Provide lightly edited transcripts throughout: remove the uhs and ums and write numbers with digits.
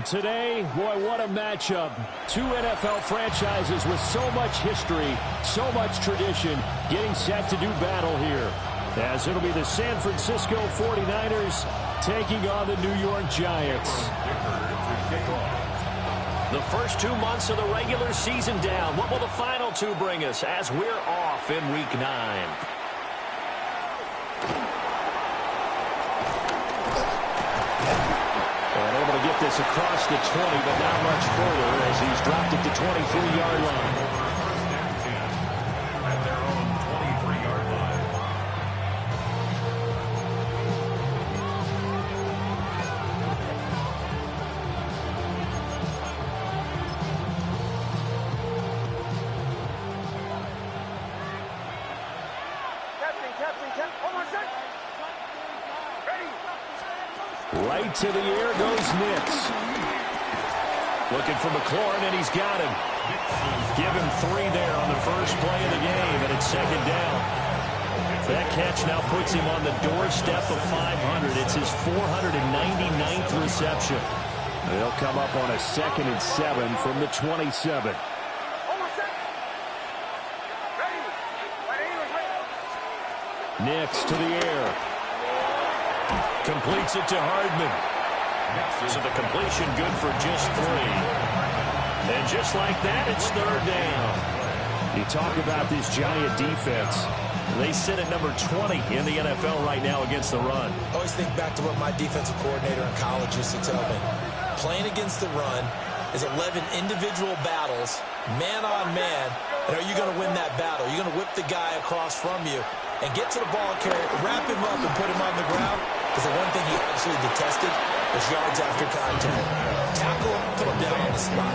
today, boy, what a matchup. Two NFL franchises with so much history, so much tradition, getting set to do battle here. As it'll be the San Francisco 49ers taking on the New York Giants. The first 2 months of the regular season down. What will the final two bring us as we're off in Week 9? And able to get this across the 20, but not much further as he's dropped it to 23-yard line. At their own 23-yard line. Captain, almost set. Ready. Right to the air goes Nix. Looking for McLaurin, and he's got him. Give him 3 there on the first play of the game, and it's second down. That catch now puts him on the doorstep of 500. It's his 499th reception. They'll come up on a 2nd and 7 from the 27. Nix to the air. Completes it to Hardman. So the completion good for just 3. And just like that, it's third down. You talk about this Giant defense. They sit at number 20 in the NFL right now against the run. Always think back to what my defensive coordinator in college used to tell me. Playing against the run is 11 individual battles, man on man. And are you going to win that battle? You're going to whip the guy across from you and get to the ball carrier, wrap him up, and put him on the ground. Because the one thing he absolutely detested was yards after contact. Tackle him, put him down on the spot.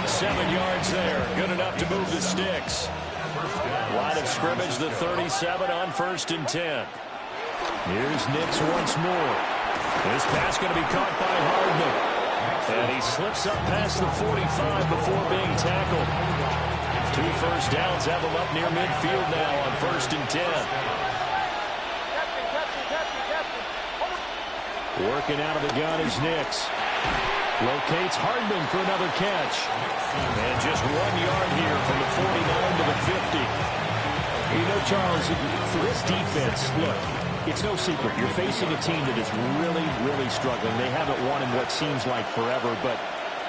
7 yards there. Good enough to move the sticks. Line of scrimmage, the 37 on 1st and 10. Here's Nix once more. This pass going to be caught by Hardman. And he slips up past the 45 before being tackled. 2 first downs have him up near midfield now on 1st and 10. Working out of the gun is Nix. Locates Hardman for another catch. And just 1 yard here from the 49 to the 50. You know, Charles, for this defense, look, it's no secret. You're facing a team that is really, really struggling. They haven't won in what seems like forever, but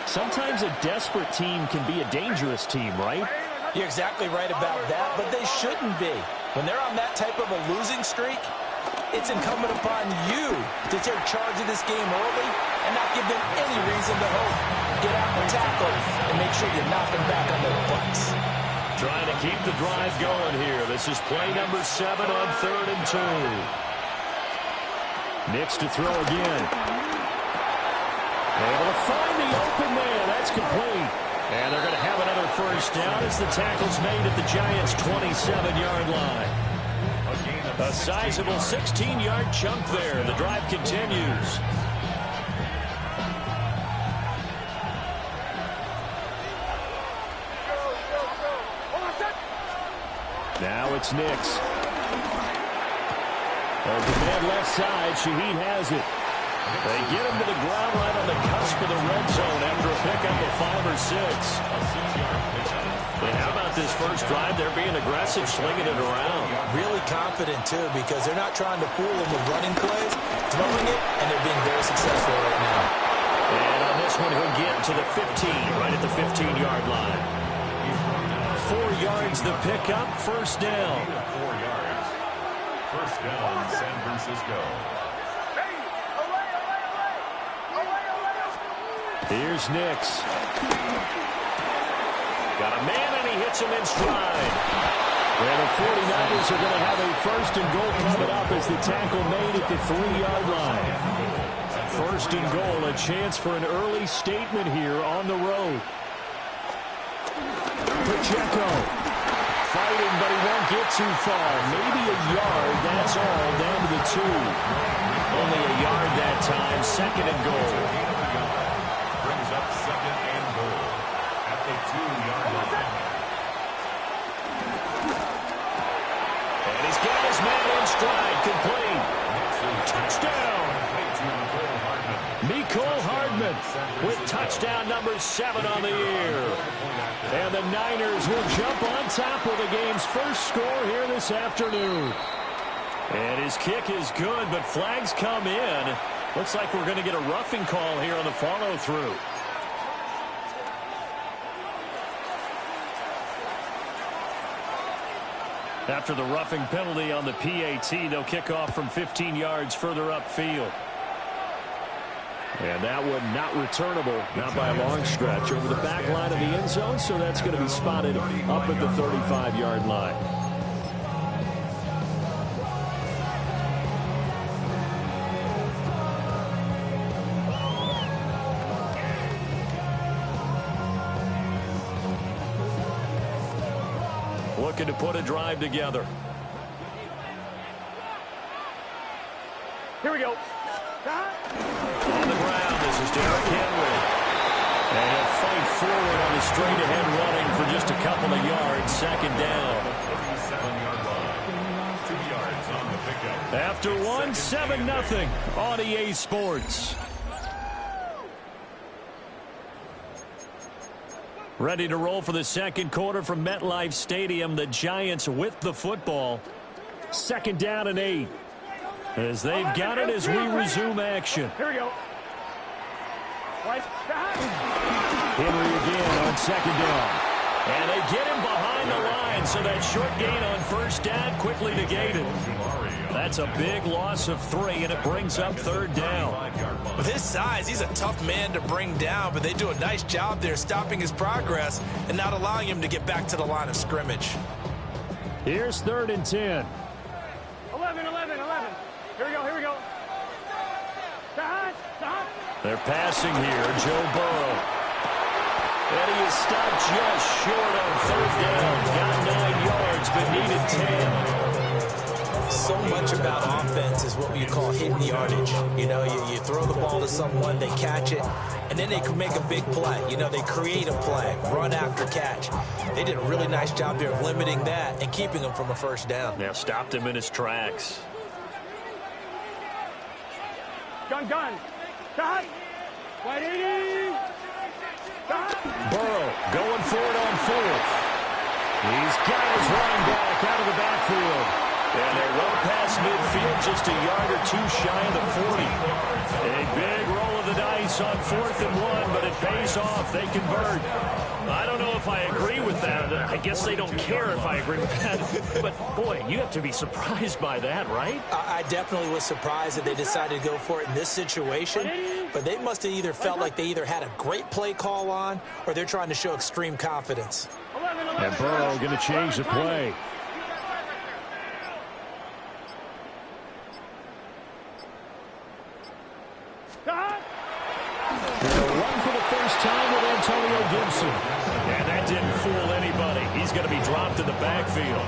sometimes a desperate team can be a dangerous team, right? You're exactly right about that, but they shouldn't be. When they're on that type of a losing streak, it's incumbent upon you to take charge of this game early and not give them any reason to hope. Get out and tackle and make sure you knock them back on their butts. Trying to keep the drive going here. This is play number 7 on 3rd and 2. Nix to throw again. Able to find the open man. That's complete. And they're going to have another first down as the tackle's made at the Giants' 27-yard line. A sizable 16-yard chunk there. The drive continues. Now it's Nix. Open man left side. Shaheed has it. They get him to the ground right on the cusp of the red zone after a pickup of 5 or 6. And how about this first drive? They're being aggressive, slinging it around. Really confident, too, because they're not trying to fool them with running plays, throwing it, and they're being very successful right now. And on this one, he'll get to the 15, right at the 15-yard line. 4 yards the pickup, first down. 4 yards. First down, San Francisco. Here's Nix. Got a man, and he hits him in stride. And the 49ers are going to have a 1st and goal coming up as the tackle made at the 3-yard line. 1st and goal, a chance for an early statement here on the road. Pacheco fighting, but he won't get too far. Maybe a yard, that's all, down to the 2. Only a yard that time, 2nd and goal. Brings up 2nd and goal at the 2-yard line. And he's got his man in stride, complete. Touchdown. Mecole Hardman with touchdown number 7 on the year. And the Niners will jump on top with the game's first score here this afternoon. And his kick is good, but flags come in. Looks like we're going to get a roughing call here on the follow-through. After the roughing penalty on the PAT, they'll kick off from 15 yards further upfield. And that one not returnable, not by a long stretch, over the back line of the end zone, so that's going to be spotted up at the 35-yard line. Looking to put a drive together. Here we go. On the ground, this is Derrick Henry. And he'll fight forward on the straight-ahead running for just a couple of yards. Second down. 37-yard line. 2 yards on the pickup. After one, 7-0 on EA Sports. Ready to roll for the second quarter from MetLife Stadium. The Giants with the football. Second down and 8. As they've got it as we resume action. Here we go. Henry again on second down. And they get him behind the line, so that short gain on first down quickly negated. That's a big loss of 3, and it brings up third down. With his size, he's a tough man to bring down, but they do a nice job there stopping his progress and not allowing him to get back to the line of scrimmage. Here's 3rd and 10. 11. Here we go. They're passing here, Joe Burrow. And he is stopped just short on third down. Got 9 yards, but needed 10. So much about offense is what you call hidden yardage. You know, you throw the ball to someone, they catch it, and then they can make a big play. You know, they create a play, run after catch. They did a really nice job there of limiting that and keeping him from a first down. Now stopped him in his tracks. Gun. Stop. 180. Burrow going for it on 4th. He's got his running back out of the backfield. And they run past midfield just a yard or 2 shy of the 40. A big roll of the dice on 4th and 1, but it pays off. They convert. I don't know if I agree with that. I guess they don't care if I agree with that. But, boy, you have to be surprised by that, right? I definitely was surprised that they decided to go for it in this situation. But they must have either felt like they either had a great play call on or they're trying to show extreme confidence. And Burrow going to change the play. Run for the first time with Antonio Gibson. And that didn't fool anybody. He's going to be dropped in the backfield.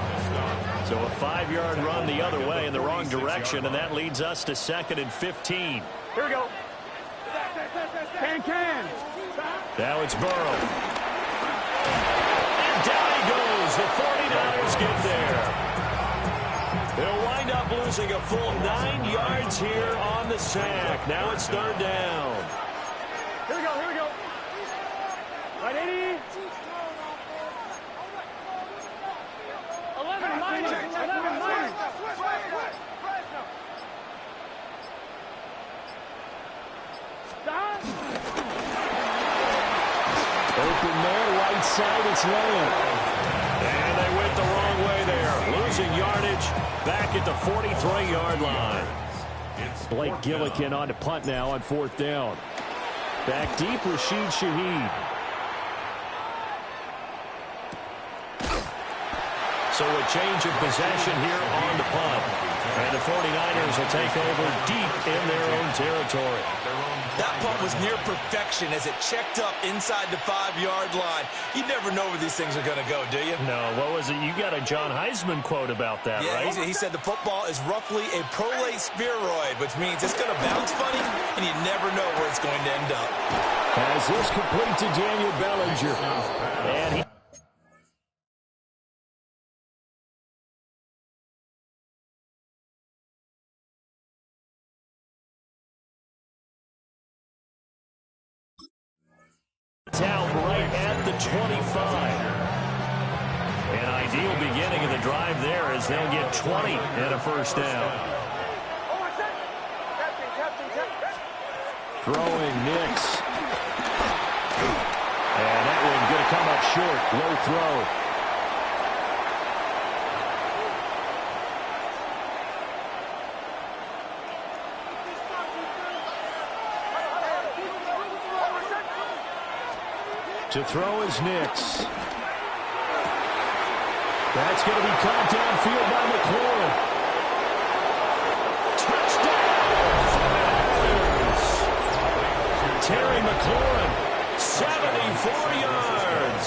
So a 5-yard run the other way in the wrong direction, and that leads us to 2nd and 15. Here we go. Can. Now it's Burrow. And down he goes. The 49ers get there. They'll wind up losing a full 9 yards here on the sack. Now it's 3rd down. Here we go. 180. 11 minus. Stop. Open man, right side, it's Lamb. And they went the wrong way there. Losing yardage back at the 43-yard line. Blake Gillikin on to punt now on 4th down. Back deep, Rashid Shaheed. So a change of possession here on the punt. And the 49ers will take over deep in their own territory. That punt was near perfection as it checked up inside the 5-yard line. You never know where these things are going to go, do you? No, what was it? You got a John Heisman quote about that, yeah, right? He said the football is roughly a prolate spheroid, which means it's going to bounce funny, and you never know where it's going to end up. As this complete to Daniel Bellinger. And he the 25. An ideal beginning of the drive there as they'll get 20 and a first down. Throwing Nix. And that one going to come up short. Low throw. To throw is Nix. That's going to be caught downfield by McLaurin. Touchdown! Terry McLaurin, 74 yards.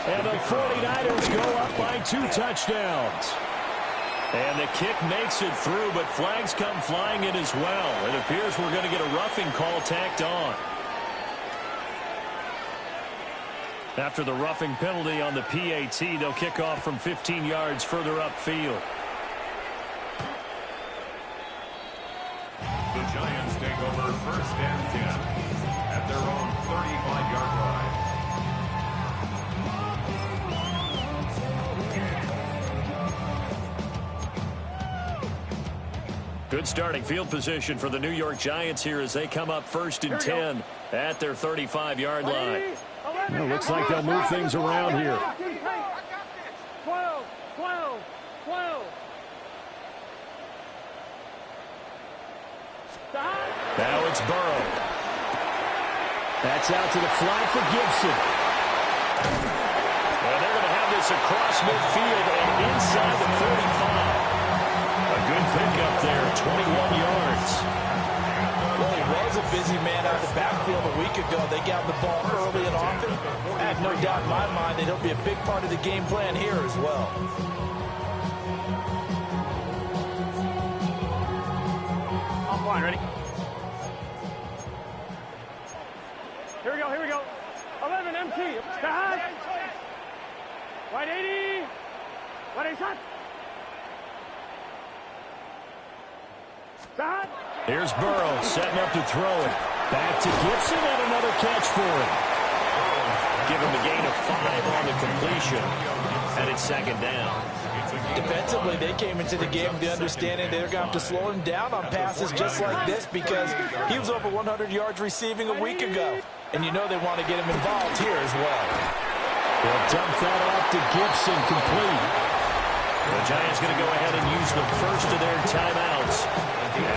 And the 49ers go up by 2 touchdowns. And the kick makes it through, but flags come flying in as well. It appears we're going to get a roughing call tacked on. After the roughing penalty on the PAT, they'll kick off from 15 yards further upfield. The Giants take over 1st and 10 at their own 35-yard line. Good starting field position for the New York Giants here as they come up 1st and 10 at their 35-yard line. Well, looks like they'll move things around here. 12, 12, 12. Now it's Burrow. That's out to the flat for Gibson. Well, they're going to have this across midfield and inside the 35. A good pickup there, 21 yards. Well, he was a busy man out of the backfield a week ago. They got the ball early and often. I have no doubt in my mind that it'll be a big part of the game plan here as well. On line, ready? Here we go, here we go. 11 MT. Start. Right 80. Right 80 shot. Start. Here's Burrow setting up to throw it. Back to Gibson and another catch for him. Give him a gain of 5 on the completion. And it's 2nd down. Defensively, they came into the game with the understanding they're going to have to slow him down on passes just like this because he was over 100 yards receiving a week ago. And you know they want to get him involved here as well. They'll dump that off to Gibson, complete. The Giants going to go ahead and use the first of their timeouts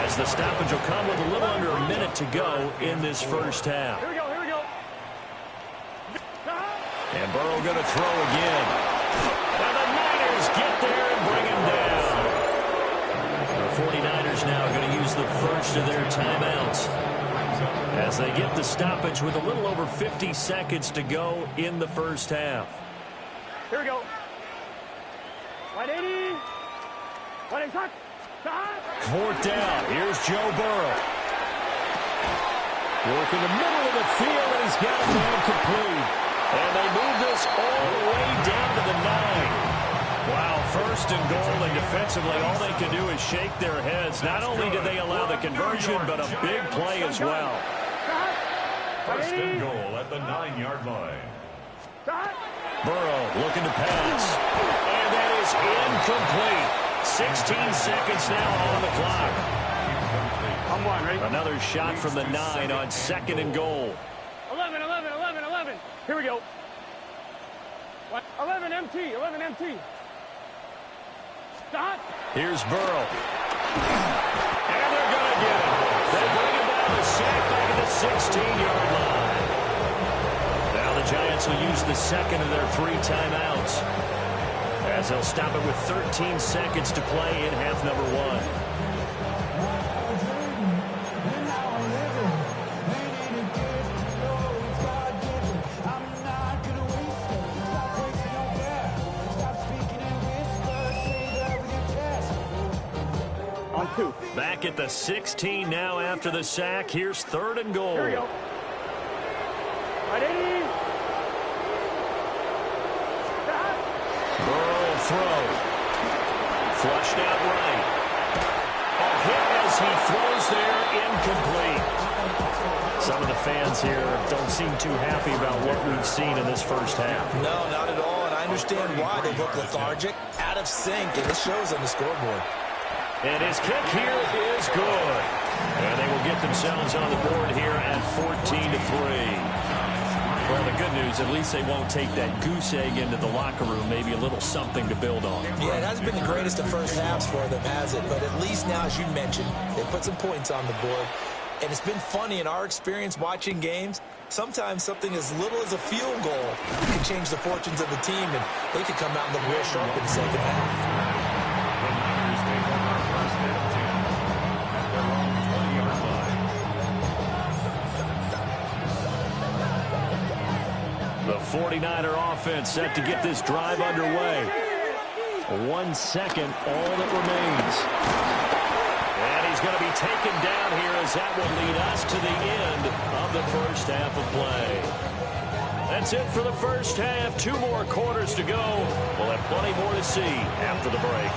as the stoppage will come with a little under a minute to go in this first half. Here we go, here we go. And Burrow going to throw again. Now the Niners get there and bring him down. The 49ers now going to use the first of their timeouts as they get the stoppage with a little over 50 seconds to go in the first half. Here we go. Right 80. Right 80 shot. Start. 4th down. Here's Joe Burrow. Working the middle of the field, and he's got it down complete. And they move this all the way down to the 9. Wow, 1st and goal, and defensively all they can do is shake their heads. Not only did they allow the conversion, but a big play as well. 1st and goal at the 9-yard line. Burrow looking to pass. And that is incomplete. 16 seconds now on the clock. On one, ready? Another shot from the 9 on 2nd and goal. 11, 11, 11, 11. Here we go. 11 MT, 11 MT. Stop. Here's Burrow. And they're going to get it. They bring him down the sack back at the 16-yard line. Now the Giants will use the 2nd of their 3 timeouts as they'll stop it with 13 seconds to play in half number 1. On 2. Back at the 16 now after the sack. Here's 3rd and goal. Here we go. Right 80. Stop. Burrow throw. Flushed out right. A hit as he throws there, incomplete. Some of the fans here don't seem too happy about what we've seen in this first half. No, not at all, and I understand why. They look lethargic, out of sync, and it shows on the scoreboard. And his kick here is good. And they will get themselves on the board here at 14-3. Well, the good news, at least they won't take that goose egg into the locker room. Maybe a little something to build on. Yeah, it hasn't been the greatest of first halves for them, has it? But at least now, as you mentioned, they put some points on the board. And it's been funny in our experience watching games. Sometimes something as little as a field goal can change the fortunes of a team, and they could come out and look real sharp in the second half. The 49er offense set to get this drive underway. 1 second, all that remains. And he's going to be taken down here as that will lead us to the end of the first half of play. That's it for the first half. 2 more quarters to go. We'll have plenty more to see after the break.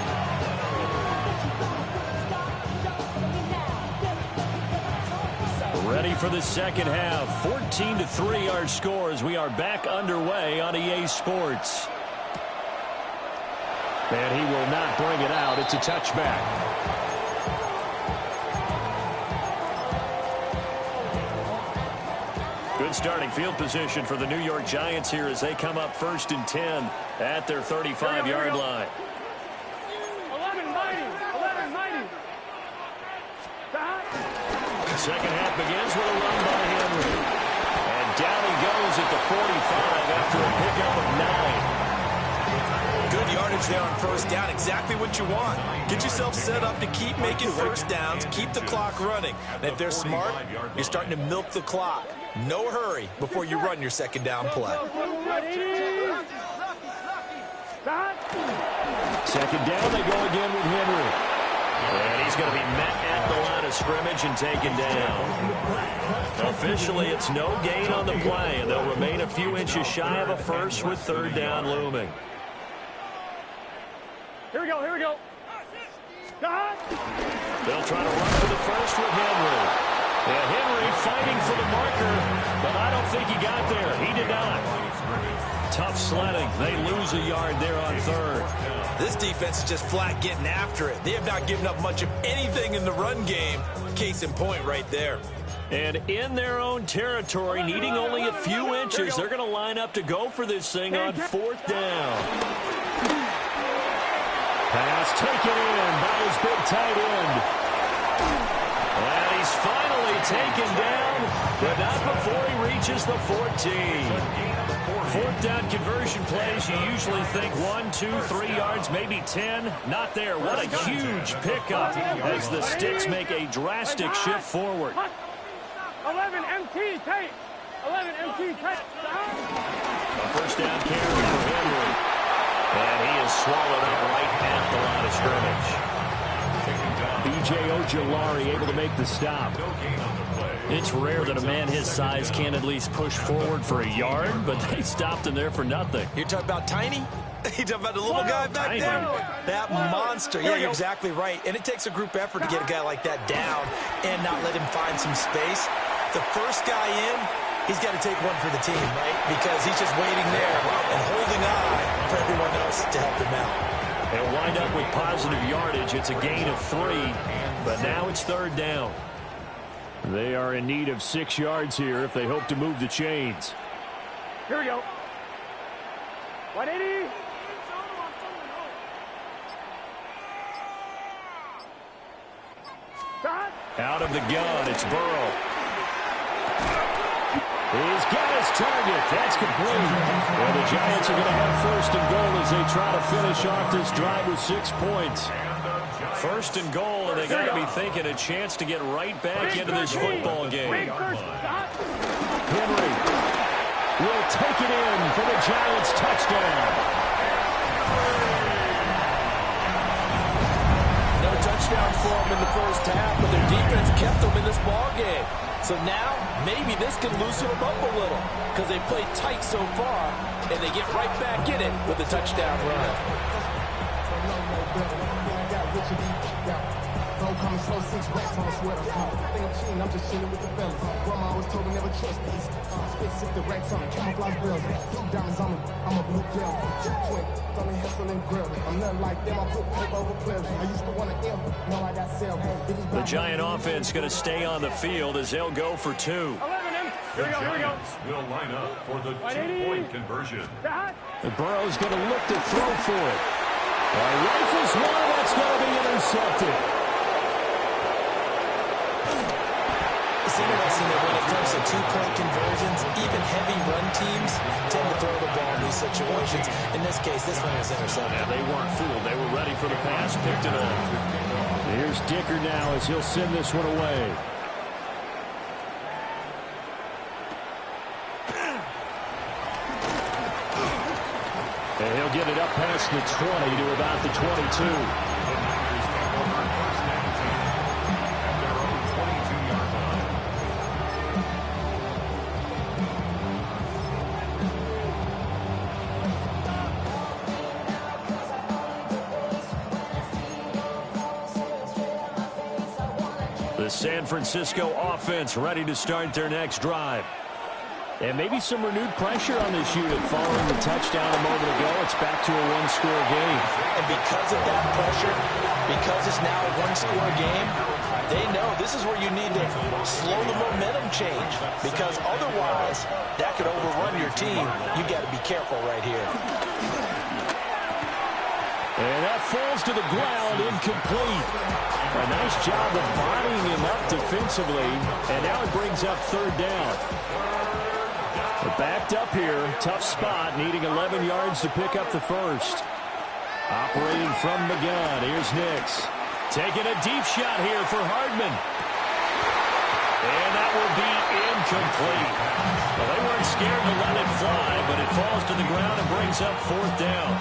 Ready for the second half. 14-3 our score as we are back underway on EA Sports. And he will not bring it out. It's a touchback. Good starting field position for the New York Giants here as they come up 1st and 10 at their 35-yard line. 11-90. Second half begins with a run by Henry. And down he goes at the 45 after a pickup of 9. Good yardage there on first down. Exactly what you want. Get yourself set up to keep making first downs, keep the clock running. And if they're smart, you're starting to milk the clock. No hurry before you run your second down play. Second down, they go again with Henry. And he's going to be met at the line of scrimmage and taken down. Officially, it's no gain on the play, and they'll remain a few inches shy of a first with 3rd down looming. Here we go. They'll try to run for the first with Henry. And Henry fighting for the marker, but I don't think he got there. He did not. Tough sledding. They lose a yard there on 3rd. This defense is just flat getting after it. They have not given up much of anything in the run game. Case in point right there. And in their own territory, needing only a few inches, they're going to line up to go for this thing on 4th down. Pass taken in by his big tight end. And he's finally taken down, but not before he reaches the 14. 4th down conversion plays, you usually think 1, 2, 3 yards, maybe 10. Not there. What a huge pickup as the Sticks make a drastic shift forward. 11 MT tape. 11 MT tape. A first down carry for Henry. And he is swallowed up right at the line of scrimmage. B.J. Ojolari able to make the stop. It's rare that a man his size can at least push forward for a yard, but they stopped him there for nothing. You're talking about Tiny? You're talking about the little guy back Tiny. there? That monster. Yeah, you're exactly right. And it takes a group effort to get a guy like that down and not let him find some space. The first guy in, he's got to take one for the team, right? Because he's just waiting there and holding eye for everyone else to help him out. They'll wind up with positive yardage. It's a gain of 3, but now it's 3rd down. They are in need of 6 yards here if they hope to move the chains. Here we go. 180. Out of the gun, it's Burrow. He's got his target. That's complete. Well, the Giants are going to have 1st and goal as they try to finish off this drive with 6 points. 1st and goal, and they got to be thinking a chance to get right back into this football game. Henry will take it in for the Giants touchdown. No touchdown for them in the first half, but their defense kept them in this ball game. So now, maybe this can loosen them up a little because they played tight so far, and they get right back in it with a touchdown run. Slow 6 racks on a sweater. Think I'm cheating, I'm just chilling with the fellas. Grandma always told me never trust these. Spit 60 racks on me, camouflage bells. Blue diamonds on me, I'm a blue gel. Twin, Tony Hessel and Grill. I'm nothing like them, I put paper over pleasure. I used to want to M, now I got sell. The Giant offense going to stay on the field as they'll go for 2. 11 M. The Giants will line up for the 2-point conversion. The Burrow's going to look to throw for it. Rifles one, that's going to be intercepted. It's interesting that when it comes to 2-point conversions, even heavy run teams tend to throw the ball in these situations. In this case, this one was intercepted. Yeah, they weren't fooled. They were ready for the pass, picked it up. Here's Dicker now as he'll send this one away. And he'll get it up past the 20 to about the 22. The Niners take over first and 10 at their own 22-yard line. The San Francisco offense ready to start their next drive. And maybe some renewed pressure on this unit following the touchdown a moment ago. It's back to a one-score game. And because of that pressure, because it's now a one-score game, they know this is where you need to slow the momentum change. Because otherwise, that could overrun your team. You got to be careful right here. And that falls to the ground, incomplete. A nice job of bodying him up defensively. And now it brings up third down. Backed up here, tough spot, needing 11 yards to pick up the first. Operating from the gun, here's Nix. Taking a deep shot here for Hardman. And that will be incomplete. Well, they weren't scared to let it fly, but it falls to the ground and brings up fourth down.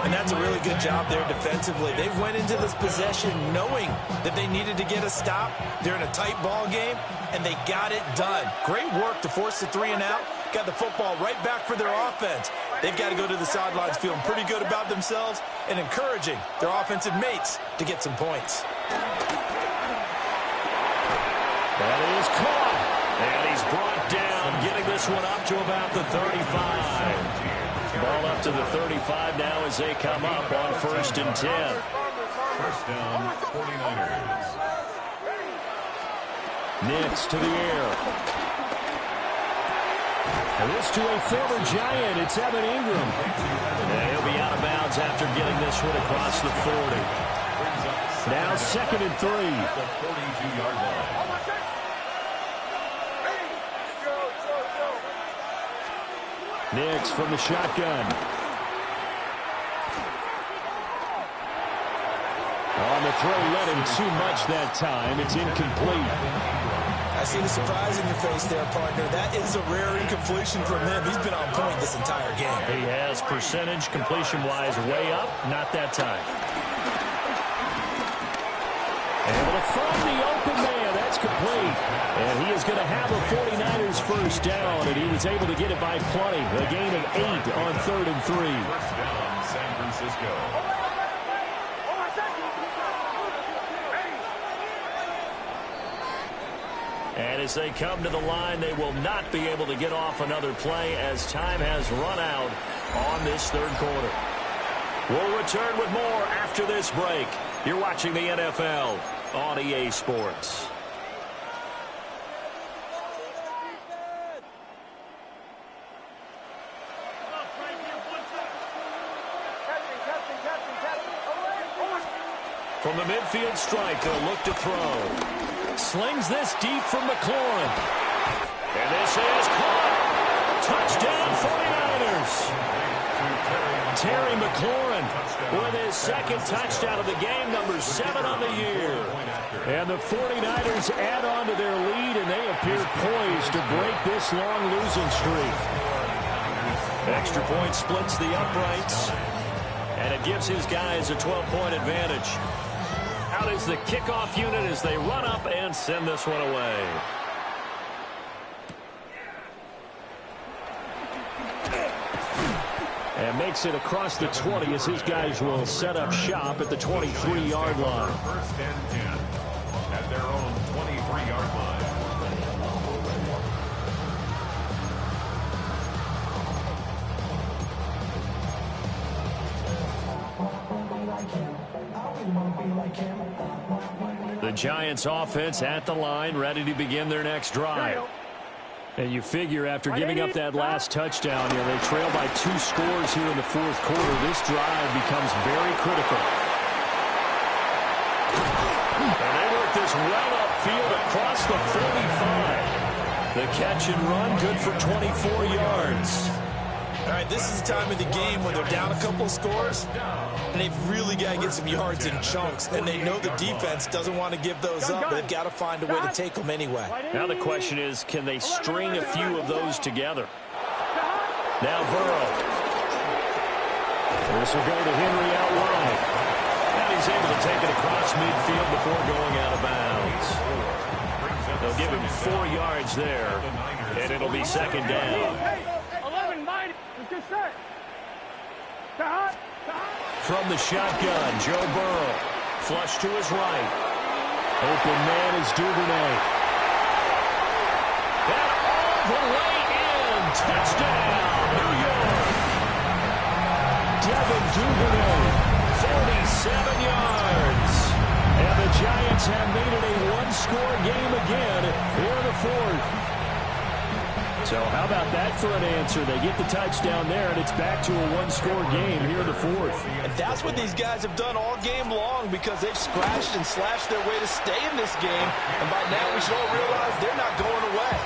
And that's a really good job there defensively. They went into this possession knowing that they needed to get a stop. They're in a tight ball game, and they got it done. Great work to force the 3 and out. Got the football right back for their offense. They've got to go to the sidelines feeling pretty good about themselves and encouraging their offensive mates to get some points. That is caught. And he's brought down, getting this one up to about the 35. Ball up to the 35 now as they come up on 1st and 10. First down, 49ers. Nix to the air. And this to a former Giant. It's Evan Ingram. And he'll be out of bounds after getting this one across the 40. Now 2nd and 3. The 42-yard line. Nix from the shotgun. On the throw, let him too much that time. It's incomplete. I see the surprise in your face there, partner. That is a rare incompletion from him. He's been on point this entire game. He has percentage completion-wise way up. Not that time. Able to find the open man. That's complete. And he is going to have a 49ers first down, and he was able to get it by plenty. A gain of 8 on 3rd and 3. First down, San Francisco. And as they come to the line, they will not be able to get off another play as time has run out on this 3rd quarter. We'll return with more after this break. You're watching the NFL on EA Sports. From the midfield stripe, they'll look to throw. Slings this deep from McLaurin. And this is caught. Touchdown 49ers. Terry McLaurin with his 2nd touchdown of the game, number 7 on the year. And the 49ers add on to their lead, and they appear poised to break this long losing streak. Extra point splits the uprights, and it gives his guys a 12-point advantage. Out is the kickoff unit as they run up and send this one away. And makes it across the 20 as his guys will set up shop at the 23-yard line. First and 10 at their own 23-yard line. The Giants offense at the line, ready to begin their next drive. And you figure after giving up that last touchdown, they trail by 2 scores here in the fourth quarter. This drive becomes very critical. And they work this well upfield across the 45. The catch and run, good for 24 yards. All right, this is the time of the game when they're down a couple of scores, and they've really got to get some yards in chunks, and they know the defense doesn't want to give those up, but they've got to find a way to take them anyway. Now the question is, can they string a few of those together? Now Burrow. This will go to Henry out wide. And he's able to take it across midfield before going out of bounds. They'll give him 4 yards there, and it'll be second down. From the shotgun, Joe Burrow. Flush to his right. Open man is Duvernay. And all the way in. Touchdown, New York. Devin Duvernay, 47 yards. And the Giants have made it a one-score game again here in the fourth. So how about that for an answer? They get the touchdown there, and it's back to a one-score game here in the fourth. And that's what these guys have done all game long because they've scratched and slashed their way to stay in this game. And by now we should all realize they're not going away.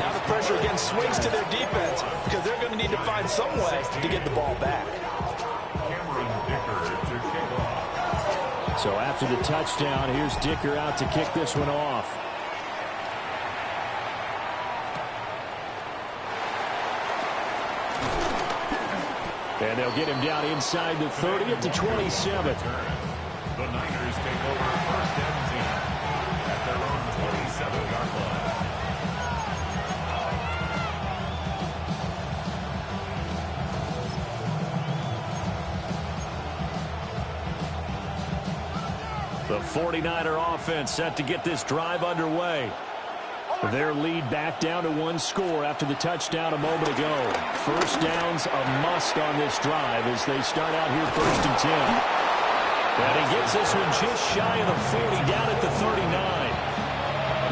Now the pressure again swings to their defense because they're going to need to find some way to get the ball back. So after the touchdown, here's Dicker out to kick this one off. And they'll get him down inside the 30 at the 27. The Niners take over first and 10 at their own 27-yard line. The 49er offense set to get this drive underway. Their lead back down to 1 score after the touchdown a moment ago. First down's a must on this drive as they start out here first and 10. And he gets this one just shy of the 40 down at the 39.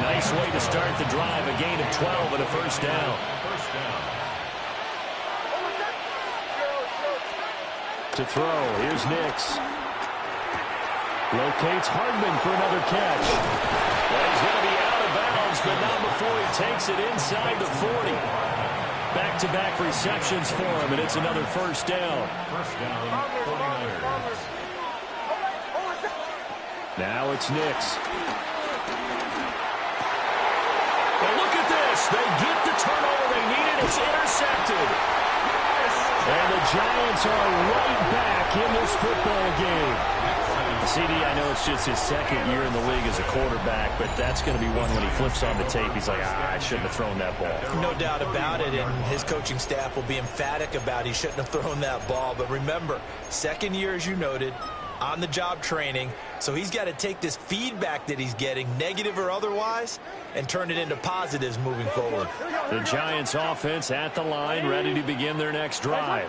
Nice way to start the drive, a gain of 12 and a first down. To throw, here's Nix. Locates Hardman for another catch. Well, he's going to be out of bounds, but not before he takes it inside the 40. Back-to-back receptions for him, and it's another first down. First down, 49ers. Now it's Nix. Well, look at this. They get the turnover they needed. It's intercepted. And the Giants are right back in this football game. CD, I know it's just his second year in the league as a quarterback, but that's going to be one when he flips on the tape. He's like, I shouldn't have thrown that ball. No doubt about it, and his coaching staff will be emphatic about he shouldn't have thrown that ball. But remember, second year, as you noted, on-the-job training, so he's got to take this feedback that he's getting, negative or otherwise, and turn it into positives moving forward. The Giants offense at the line, ready to begin their next drive.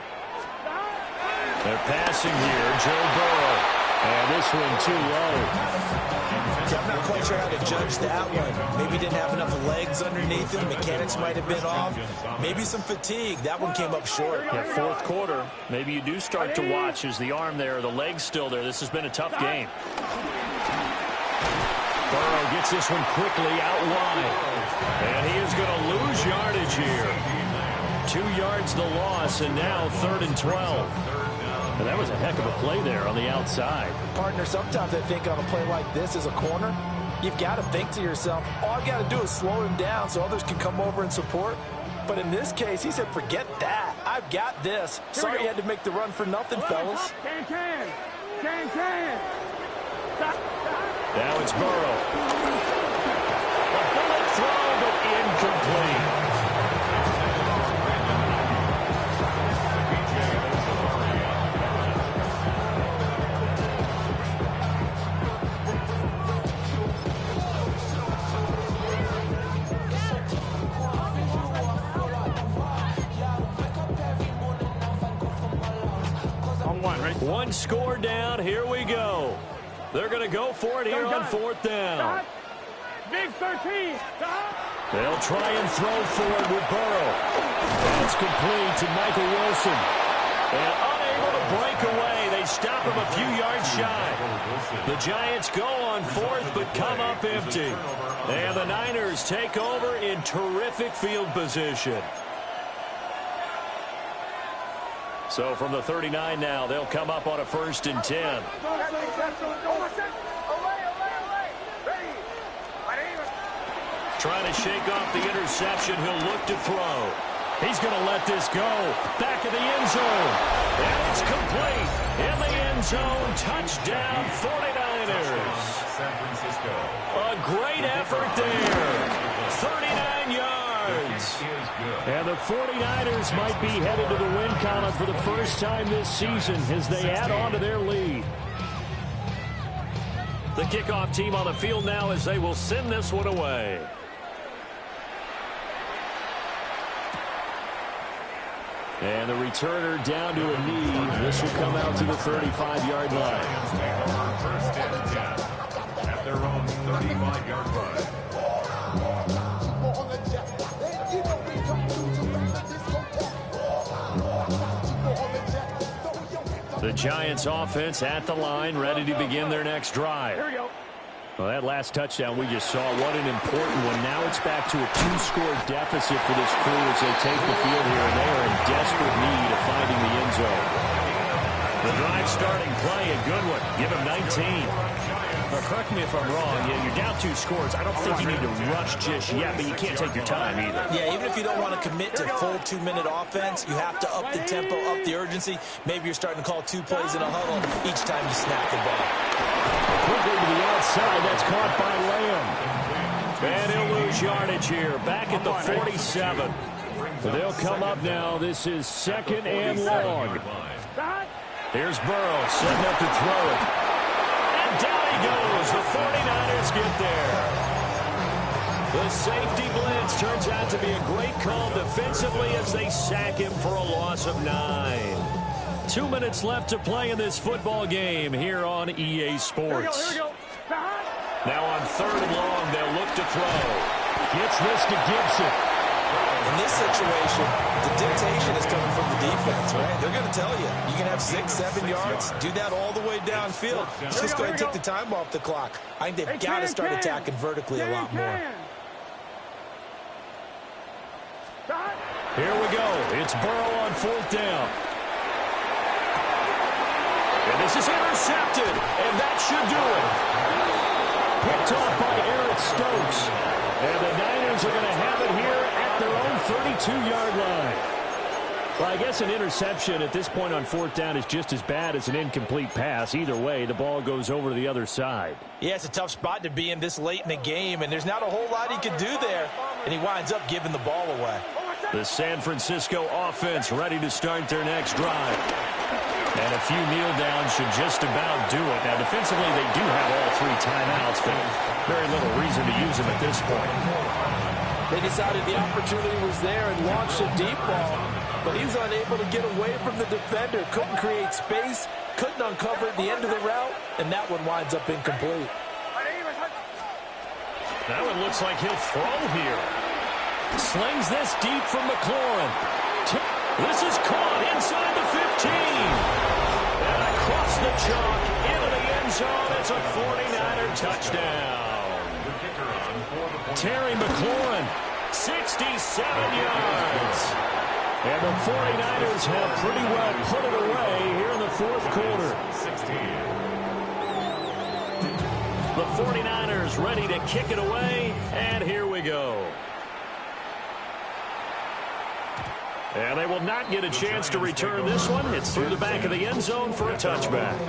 They're passing here, Joe Burrow. And this one too low. See, I'm not quite sure how to judge that one. Maybe he didn't have enough legs underneath him. Mechanics might have been off. Maybe some fatigue. That one came up short. Yeah, fourth quarter. Maybe you do start to watch as the arm there, the leg's still there. This has been a tough game. Burrow gets this one quickly out wide. And he is going to lose yardage here. 2 yards the loss, and now 3rd and 12. And that was a heck of a play there on the outside. Partner, sometimes I think on a play like this as a corner, you've got to think to yourself, all I've got to do is slow him down so others can come over and support. But in this case, he said, forget that. I've got this. Sorry you had to make the run for nothing, fellas. Can. Now it's Burrow. A bullet throw, but incomplete. One score down. Here we go. They're going to go for it here on 4th down. Big 13. They'll try and throw for it with Burrow. That's complete to Michael Wilson. And unable to break away. They stop him a few yards shy. The Giants go on 4th but come up empty. And the Niners take over in terrific field position. So from the 39 now, they'll come up on a 1st and 10. Trying to shake off the interception. He'll look to throw. He's going to let this go. Back of the end zone. And it's complete. In the end zone. Touchdown 49ers. San Francisco. A great effort there. 39 yards. And the 49ers might be headed to the win column for the first time this season as they add on to their lead. The kickoff team on the field now as they will send this one away. And the returner down to a knee. This will come out to the 35-yard line. First and 10 at their own 35-yard line. The Giants offense at the line, ready to begin their next drive. Here we go. Well, that last touchdown we just saw, what an important one. Now it's back to a 2-score deficit for this crew as they take the field here, and they are in desperate need of finding the end zone. The drive starting play, a good one. Give him 19. Now, correct me if I'm wrong. Yeah, you're down 2 scores. I don't think you need to rush just yet, but you can't take your time either. Yeah, even if you don't want to commit to full 2-minute offense, you have to up the tempo, up the urgency. Maybe you're starting to call 2 plays in a huddle each time you snap the ball. Quickly to the outside. That's caught by Lamb. And he'll lose yardage here. Back at the 47. They'll come up now. This is 2nd and long. Here's Burrow setting up to throw it. And down he goes. The 49ers get there. The safety blitz turns out to be a great call defensively as they sack him for a loss of 9. 2 minutes left to play in this football game here on EA Sports. Here we go. Now on 3rd and long, they'll look to throw. Gets this to Gibson. In this situation, the dictation is coming from the defense, right? They're going to tell you, you can have 6, 7 yards, do that all the way downfield. Just go ahead and take the time off the clock. I think they've got to start attacking vertically a lot more. Here we go. It's Burrow on 4th down. And this is intercepted, and that should do it. Picked off by Eric Stokes. And the Niners are going to have it here at their own 32-yard line. Well, I guess an interception at this point on 4th down is just as bad as an incomplete pass. Either way, the ball goes over to the other side. Yeah, it's a tough spot to be in this late in the game, and there's not a whole lot he could do there. And he winds up giving the ball away. The San Francisco offense ready to start their next drive. And a few kneel downs should just about do it. Now, defensively, they do have all 3 timeouts, but very little reason to use them at this point. They decided the opportunity was there and launched a deep ball, but he was unable to get away from the defender. Couldn't create space, couldn't uncover at the end of the route, and that one winds up incomplete. That one looks like he'll throw here. Slings this deep from McLaurin. This is caught inside the 15. And across the chalk into the end zone. It's a 49er touchdown. Terry McLaurin, 67 yards. And the 49ers have pretty well put it away here in the 4th quarter. 16. The 49ers ready to kick it away. And here we go. And they will not get a chance to return this one. It's through the back of the end zone for a touchback.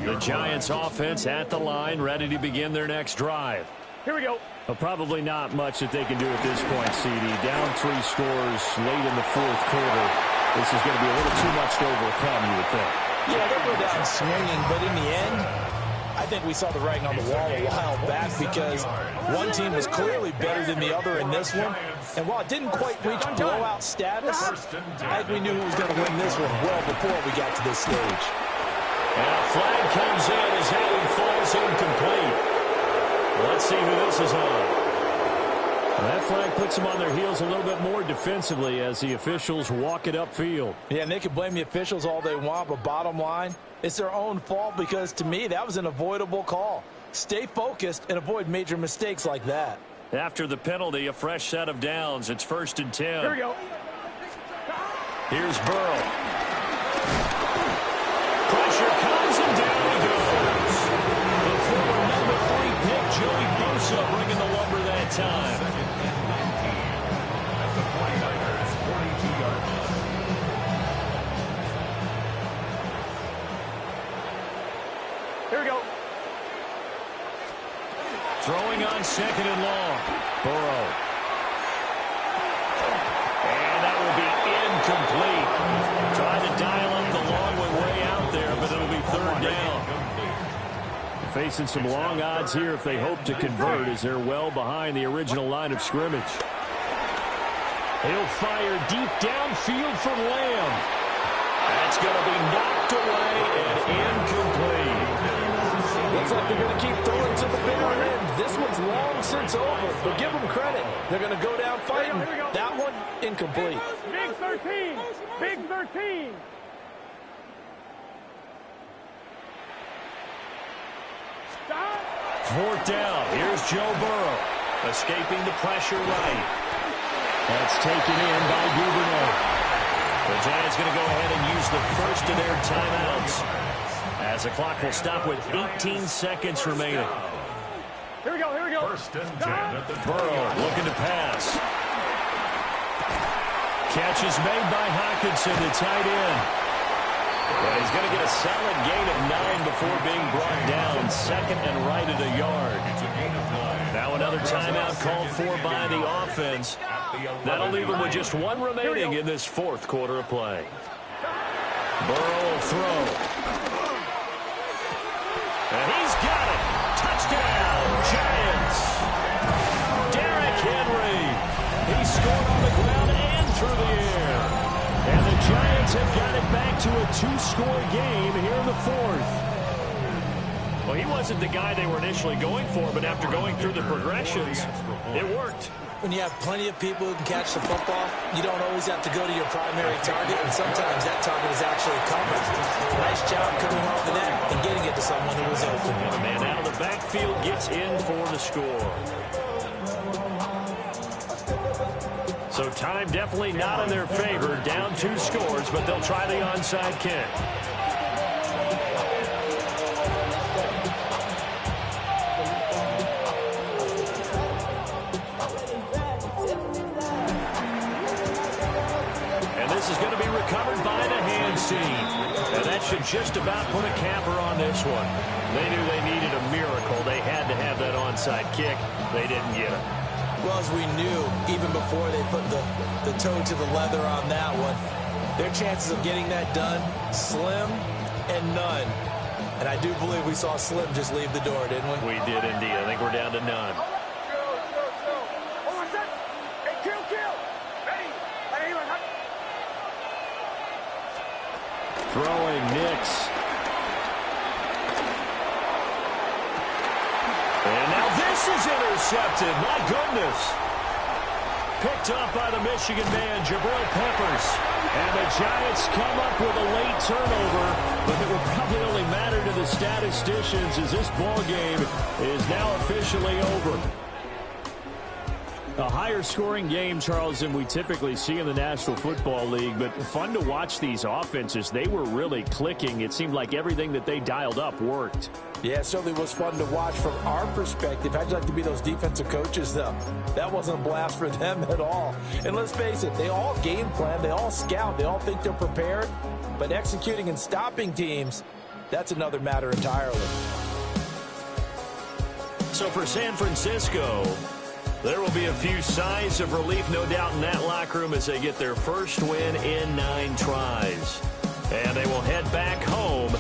The Giants offense at the line, ready to begin their next drive. Here we go. Well, probably not much that they can do at this point, CD. Down 3 scores late in the 4th quarter. This is going to be a little too much to overcome, you would think. Yeah, they'll go down swinging, but in the end, I think we saw the writing on the wall a while back because one team was clearly better than the other in this one. And while it didn't quite reach blowout status, I think we knew who was going to win this one well before we got to this stage. And a flag comes in as that falls incomplete. Let's see who this is on. That flag puts them on their heels a little bit more defensively as the officials walk it upfield. Yeah, and they can blame the officials all they want, but bottom line, it's their own fault because, to me, that was an avoidable call. Stay focused and avoid major mistakes like that. After the penalty, a fresh set of downs. It's 1st and 10. Here we go. Here's Burrow. Pressure comes and down he goes. The former number 3 pick, Joey Bosa, bringing the lumber that time. At the 49ers 42-yard line. Here we go. Throwing on 2nd and long. Burrow. And that will be incomplete. Trying to dial up the long one way out there, but it'll be 3rd down. Facing some long odds here if they hope to convert as they're well behind the original line of scrimmage. He'll fire deep downfield for Lamb. That's going to be knocked away and incomplete. Looks like they're going to keep throwing to the bitter end. This one's long since over, but give them credit. They're going to go down fighting. That one, incomplete. Big 13. Big 13. Stop. 4th down. Here's Joe Burrow. Escaping the pressure right. That's taken in by Duvernay. The Giants going to go ahead and use the first of their timeouts as the clock will stop with 18 seconds remaining. Here we go. Here we go. 1st and 10 at the Burrow looking to pass. Catch is made by Hockenson, the tight end. But he's going to get a solid gain of 9 before being brought down. 2nd and right at a yard. Now another timeout called for by the offense. That'll leave him with just 1 remaining in this 4th quarter of play. Burrow will throw. And he's got it. Touchdown, Giants. Derrick Henry. He scored on the ground and through the air. And the Giants have got it back to a 2-score game here in the 4th. Well, he wasn't the guy they were initially going for, but after going through the progressions, it worked. When you have plenty of people who can catch the football, you don't always have to go to your primary target, and sometimes that target is actually covered. Nice job coming off the net and getting it to someone who was open. And the man out of the backfield gets in for the score. So time definitely not in their favor. Down 2 scores, but they'll try the onside kick. This is going to be recovered by the hand team. And that should just about put a capper on this one. They knew they needed a miracle. They had to have that onside kick. They didn't get it. Well, as we knew, even before they put the toe to the leather on that one, their chances of getting that done, slim and none. And I do believe we saw Slim just leave the door, didn't we? We did indeed. I think we're down to none. Throwing Nix. And now this is intercepted. My goodness. Picked up by the Michigan man, Jabril Peppers. And the Giants come up with a late turnover, but it will probably only matter to the statisticians as this ball game is now officially over. A higher scoring game, Charles, than we typically see in the National Football League, but fun to watch these offenses. They were really clicking. It seemed like everything that they dialed up worked. Yeah, it certainly was fun to watch from our perspective. How'd you like to be those defensive coaches, though? That wasn't a blast for them at all. And let's face it, they all game plan, they all scout, they all think they're prepared, but executing and stopping teams, that's another matter entirely. So for San Francisco, there will be a few sighs of relief, no doubt, in that locker room as they get their first win in 9 tries. And they will head back home